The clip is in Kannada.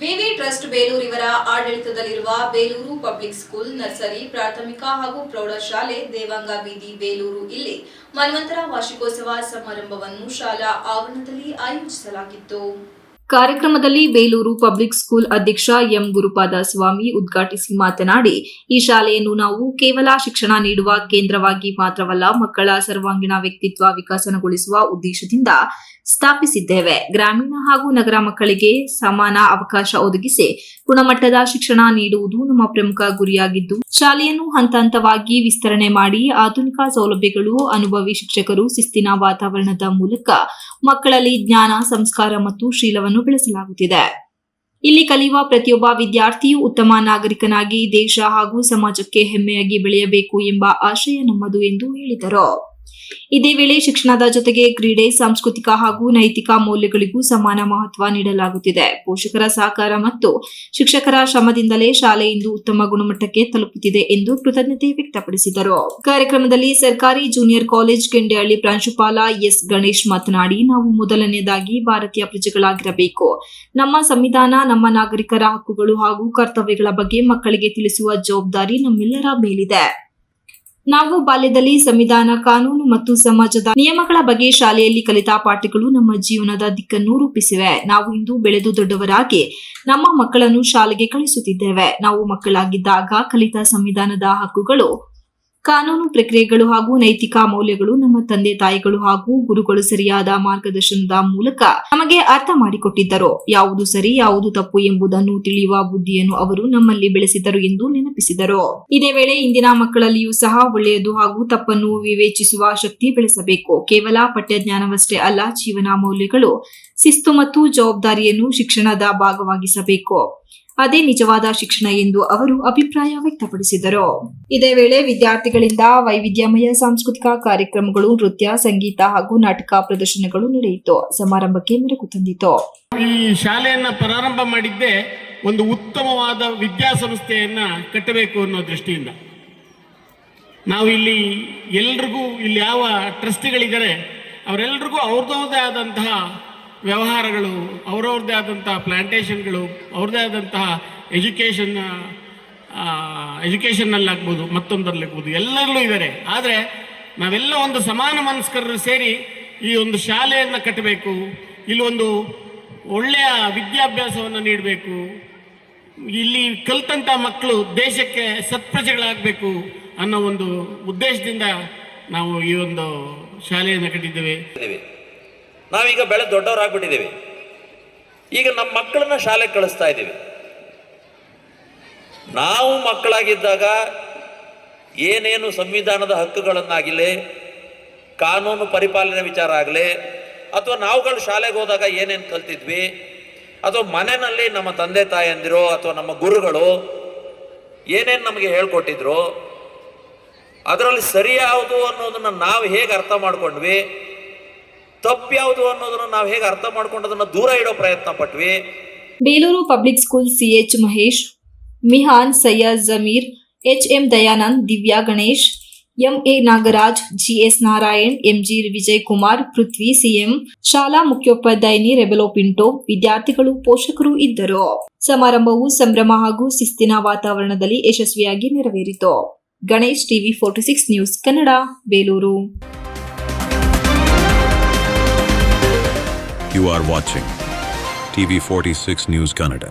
ವಿವಿ ಟ್ರಸ್ಟ್ ಬೇಲೂರು ಇವರ ಆಡಳಿತದಲ್ಲಿರುವ ಬೇಲೂರು ಪಬ್ಲಿಕ್ ಸ್ಕೂಲ್ ನರ್ಸರಿ ಪ್ರಾಥಮಿಕ ಹಾಗೂ ಪ್ರೌಢಶಾಲೆ ದೇವಾಂಗ ಬೀದಿ ಬೇಲೂರು ಇಲ್ಲಿ ಮನ್ವಂತರ ವಾರ್ಷಿಕೋತ್ಸವ ಸಮಾರಂಭವನ್ನು ಶಾಲಾ ಆವರಣದಲ್ಲಿ ಆಯೋಜಿಸಲಾಗಿತ್ತು. ಕಾರ್ಯಕ್ರಮದಲ್ಲಿ ಬೇಲೂರು ಪಬ್ಲಿಕ್ ಸ್ಕೂಲ್ ಅಧ್ಯಕ್ಷ ಎಂ ಗುರುಪಾದ ಸ್ವಾಮಿ ಉದ್ಘಾಟಿಸಿ ಮಾತನಾಡಿ, ಈ ಶಾಲೆಯನ್ನು ನಾವು ಕೇವಲ ಶಿಕ್ಷಣ ನೀಡುವ ಕೇಂದ್ರವಾಗಿ ಮಾತ್ರವಲ್ಲ, ಮಕ್ಕಳ ಸರ್ವಾಂಗೀಣ ವ್ಯಕ್ತಿತ್ವ ವಿಕಸನಗೊಳಿಸುವ ಉದ್ದೇಶದಿಂದ ಸ್ಥಾಪಿಸಿದ್ದೇವೆ. ಗ್ರಾಮೀಣ ಹಾಗೂ ನಗರ ಮಕ್ಕಳಿಗೆ ಸಮಾನ ಅವಕಾಶ ಒದಗಿಸಿ ಗುಣಮಟ್ಟದ ಶಿಕ್ಷಣ ನೀಡುವುದು ನಮ್ಮ ಪ್ರಮುಖ ಗುರಿಯಾಗಿದ್ದು, ಶಾಲೆಯನ್ನು ಹಂತ ಹಂತವಾಗಿ ವಿಸ್ತರಣೆ ಮಾಡಿ ಆಧುನಿಕ ಸೌಲಭ್ಯಗಳು, ಅನುಭವಿ ಶಿಕ್ಷಕರು, ಶಿಸ್ತಿನ ವಾತಾವರಣದ ಮೂಲಕ ಮಕ್ಕಳಲ್ಲಿ ಜ್ಞಾನ, ಸಂಸ್ಕಾರ ಮತ್ತು ಶೀಲವನ್ನು ಬೆಳೆಸಲಾಗುತ್ತಿದೆ. ಇಲ್ಲಿ ಕಲಿಯುವ ಪ್ರತಿಯೊಬ್ಬ ವಿದ್ಯಾರ್ಥಿಯು ಉತ್ತಮ ನಾಗರಿಕನಾಗಿ ದೇಶ ಹಾಗೂ ಸಮಾಜಕ್ಕೆ ಹೆಮ್ಮೆಯಾಗಿ ಬೆಳೆಯಬೇಕು ಎಂಬ ಆಶಯ ನಮ್ಮದು ಎಂದು ಹೇಳಿದರು. ಇದೇ ವೇಳೆ ಶಿಕ್ಷಣದ ಜೊತೆಗೆ ಕ್ರೀಡೆ, ಸಾಂಸ್ಕೃತಿಕ ಹಾಗೂ ನೈತಿಕ ಮೌಲ್ಯಗಳಿಗೂ ಸಮಾನ ಮಹತ್ವ ನೀಡಲಾಗುತ್ತಿದೆ. ಪೋಷಕರ ಸಹಕಾರ ಮತ್ತು ಶಿಕ್ಷಕರ ಶ್ರಮದಿಂದಲೇ ಶಾಲೆ ಇಂದು ಉತ್ತಮ ಗುಣಮಟ್ಟಕ್ಕೆ ತಲುಪುತ್ತಿದೆ ಎಂದು ಕೃತಜ್ಞತೆ ವ್ಯಕ್ತಪಡಿಸಿದರು. ಕಾರ್ಯಕ್ರಮದಲ್ಲಿ ಸರ್ಕಾರಿ ಜೂನಿಯರ್ ಕಾಲೇಜ್ ಕೆಂಡೇಹಳ್ಳಿ ಪ್ರಾಂಶುಪಾಲ ಎಸ್ ಗಣೇಶ್ ಮಾತನಾಡಿ, ನಾವು ಮೊದಲನೆಯದಾಗಿ ಭಾರತೀಯ ಪ್ರಜೆಗಳಾಗಿರಬೇಕು. ನಮ್ಮ ಸಂವಿಧಾನ, ನಮ್ಮ ನಾಗರಿಕರ ಹಕ್ಕುಗಳು ಹಾಗೂ ಕರ್ತವ್ಯಗಳ ಬಗ್ಗೆ ಮಕ್ಕಳಿಗೆ ತಿಳಿಸುವ ಜವಾಬ್ದಾರಿ ನಮ್ಮೆಲ್ಲರ ಮೇಲಿದೆ. ನಾವು ಬಾಲ್ಯದಲ್ಲಿ ಸಂವಿಧಾನ, ಕಾನೂನು ಮತ್ತು ಸಮಾಜದ ನಿಯಮಗಳ ಬಗ್ಗೆ ಶಾಲೆಯಲ್ಲಿ ಕಲಿತ ಪಾಠಗಳು ನಮ್ಮ ಜೀವನದ ದಿಕ್ಕನ್ನು ರೂಪಿಸಿವೆ. ನಾವು ಇಂದು ಬೆಳೆದು ದೊಡ್ಡವರಾಗಿ ನಮ್ಮ ಮಕ್ಕಳನ್ನು ಶಾಲೆಗೆ ಕಳಿಸುತ್ತಿದ್ದೇವೆ. ನಾವು ಮಕ್ಕಳಾಗಿದ್ದಾಗ ಕಲಿತ ಸಂವಿಧಾನದ ಹಕ್ಕುಗಳು, ಕಾನೂನು ಪ್ರಕ್ರಿಯೆಗಳು ಹಾಗೂ ನೈತಿಕ ಮೌಲ್ಯಗಳು ನಮ್ಮ ತಂದೆ ತಾಯಿಗಳು ಹಾಗೂ ಗುರುಗಳು ಸರಿಯಾದ ಮಾರ್ಗದರ್ಶನದ ಮೂಲಕ ನಮಗೆ ಅರ್ಥ ಮಾಡಿಕೊಟ್ಟಿದ್ದರು. ಯಾವುದು ಸರಿ, ಯಾವುದು ತಪ್ಪು ಎಂಬುದನ್ನು ತಿಳಿಯುವ ಬುದ್ಧಿಯನ್ನು ಅವರು ನಮ್ಮಲ್ಲಿ ಬೆಳೆಸಿದರು ಎಂದು ನೆನಪಿಸಿದರು. ಇದೇ ವೇಳೆ ಇಂದಿನ ಮಕ್ಕಳಲ್ಲಿಯೂ ಸಹ ಒಳ್ಳೆಯದು ಹಾಗೂ ತಪ್ಪನ್ನು ವಿವೇಚಿಸುವ ಶಕ್ತಿ ಬೆಳೆಸಬೇಕು. ಕೇವಲ ಪಠ್ಯಜ್ಞಾನವಷ್ಟೇ ಅಲ್ಲ, ಜೀವನ ಮೌಲ್ಯಗಳು, ಶಿಸ್ತು ಮತ್ತು ಜವಾಬ್ದಾರಿಯನ್ನು ಶಿಕ್ಷಣದ ಭಾಗವಾಗಿಸಬೇಕು. ಅದೇ ನಿಜವಾದ ಶಿಕ್ಷಣ ಎಂದು ಅವರು ಅಭಿಪ್ರಾಯ ವ್ಯಕ್ತಪಡಿಸಿದರು. ಇದೇ ವೇಳೆ ವಿದ್ಯಾರ್ಥಿಗಳಿಂದ ವೈವಿಧ್ಯಮಯ ಸಾಂಸ್ಕೃತಿಕ ಕಾರ್ಯಕ್ರಮಗಳು, ನೃತ್ಯ, ಸಂಗೀತ ಹಾಗೂ ನಾಟಕ ಪ್ರದರ್ಶನಗಳು ನಡೆಯಿತು. ಸಮಾರಂಭಕ್ಕೆ ಮೆರುಗು ತಂದಿತು. ಈ ಶಾಲೆಯನ್ನ ಪ್ರಾರಂಭ ಮಾಡಿದ್ದೇ ಒಂದು ಉತ್ತಮವಾದ ವಿದ್ಯಾಸಂಸ್ಥೆಯನ್ನ ಕಟ್ಟಬೇಕು ಅನ್ನೋ ದೃಷ್ಟಿಯಿಂದ. ನಾವು ಇಲ್ಲಿ ಎಲ್ರಿಗೂ, ಇಲ್ಲಿ ಯಾವ ಟ್ರಸ್ಟಿಗಳಿದ್ದಾರೆ ಅವರೆಲ್ಲರಿಗೂ ಅವ್ರದ್ದೇ ಆದಂತಹ ವ್ಯವಹಾರಗಳು, ಅವರವ್ರದ್ದೇ ಆದಂತಹ ಪ್ಲಾಂಟೇಶನ್ಗಳು, ಅವ್ರದ್ದೇ ಆದಂತಹ ಎಜುಕೇಷನ್ನಲ್ಲಾಗ್ಬೋದು, ಮತ್ತೊಂದರಲ್ಲಾಗ್ಬೋದು, ಎಲ್ಲರಲ್ಲೂ ಇದ್ದಾರೆ. ಆದರೆ ನಾವೆಲ್ಲ ಒಂದು ಸಮಾನ ಮನಸ್ಕರರು ಸೇರಿ ಈ ಒಂದು ಶಾಲೆಯನ್ನು ಕಟ್ಟಬೇಕು, ಇಲ್ಲೊಂದು ಒಳ್ಳೆಯ ವಿದ್ಯಾಭ್ಯಾಸವನ್ನು ನೀಡಬೇಕು, ಇಲ್ಲಿ ಕಲಿತಂಥ ಮಕ್ಕಳು ದೇಶಕ್ಕೆ ಸತ್ಪ್ರಜೆಗಳಾಗಬೇಕು ಅನ್ನೋ ಒಂದು ಉದ್ದೇಶದಿಂದ ನಾವು ಈ ಒಂದು ಶಾಲೆಯನ್ನು ಕಟ್ಟಿದ್ದೇವೆ. ನಾವೀಗ ಬೆಳೆದು ದೊಡ್ಡವರಾಗ್ಬಿಟ್ಟಿದ್ದೀವಿ. ಈಗ ನಮ್ಮ ಮಕ್ಕಳನ್ನ ಶಾಲೆಗೆ ಕಳಿಸ್ತಾ ಇದ್ದೀವಿ. ನಾವು ಮಕ್ಕಳಾಗಿದ್ದಾಗ ಏನೇನು ಸಂವಿಧಾನದ ಹಕ್ಕುಗಳನ್ನಾಗಲಿ, ಕಾನೂನು ಪರಿಪಾಲನೆ ವಿಚಾರ ಆಗಲಿ, ಅಥವಾ ನಾವುಗಳು ಶಾಲೆಗೆ ಹೋದಾಗ ಏನೇನು ಕಲ್ತಿದ್ವಿ, ಅಥವಾ ಮನೆಯಲ್ಲಿ ನಮ್ಮ ತಂದೆ ತಾಯಂದಿರು ಅಥವಾ ನಮ್ಮ ಗುರುಗಳು ಏನೇನು ನಮಗೆ ಹೇಳ್ಕೊಟ್ಟಿದ್ರು, ಅದರಲ್ಲಿ ಸರಿ ಯಾವುದು ಅನ್ನೋದನ್ನು ನಾವು ಹೇಗೆ ಅರ್ಥ ಮಾಡ್ಕೊಂಡ್ವಿ, ತಪ್ಪು ಯಾವುದು ಅನ್ನೋದನ್ನು ನಾವು ಹೇಗೆ ಅರ್ಥ ಮಾಡ್ಕೊಂಡದನ್ನ ದೂರ ಇಡೋ ಪ್ರಯತ್ನ ಪಟ್ವಿ. Belur public school CH Mahesh, Mihan Sayyad Zameer, HM Dayanand, Divya Ganesh, MA Nagaraj, GS Narayan, MG Vijay Kumar, Prithvi, CM, ಶಾಲಾ ಮುಖ್ಯೋಪಾಧ್ಯಾಯಿನಿ ರೆಬೆಲೋ ಪಿಂಟೋ, ವಿದ್ಯಾರ್ಥಿಗಳು, ಪೋಷಕರು ಇದ್ದರು. ಸಮಾರಂಭವು ಸಂಭ್ರಮ ಹಾಗೂ ಶಿಸ್ತಿನ ವಾತಾವರಣದಲ್ಲಿ ಯಶಸ್ವಿಯಾಗಿ ನೆರವೇರಿತು. Ganesh, TV 46 news Kannada, Belur. You are watching TV 46 News Kannada.